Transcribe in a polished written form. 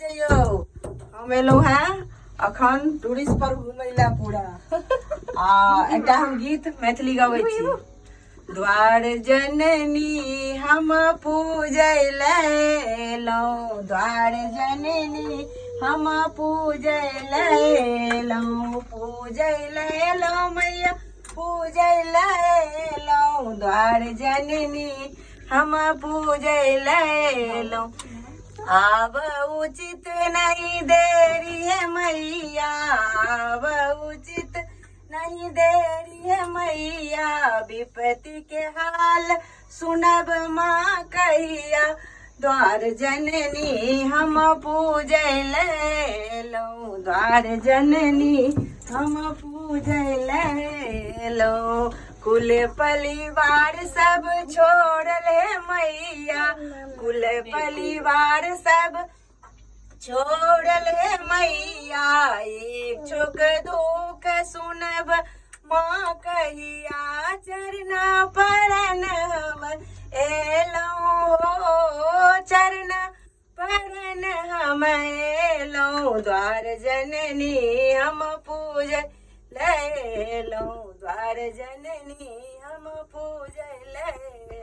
जइयो हम एलौ हैं अखन टूरिस्ट पर घुमैला पूरा एकटा हम गीत मैथिली गबै छी। द्वार जननी हम पूजय लैलौं, द्वार जननी हम पूजय लैलौं, पूजय लैलौं मैया पूजय लैलौं, द्वार जननी हम पूजय लैलौं। आब उचित नहीं देरी है मैया, आब उचित नहीं देरी है मैया, विपत्ति के हाल सुनब माँ कहिया, द्वार जननी हम पूजय लैलौं, द्वार जननी हम पूजय लैलौं। कुल परिवार सब छोड़ले मैया, कुल परिवार सब छोड़ले मैया, एक छोक दुख सुनब माँ कहिया, चरना परन हम एलौं, चरना परन हम एलौं, द्वार जननी हम पूजय लैलौं, द्वार जननी हम पूजय लैलौं।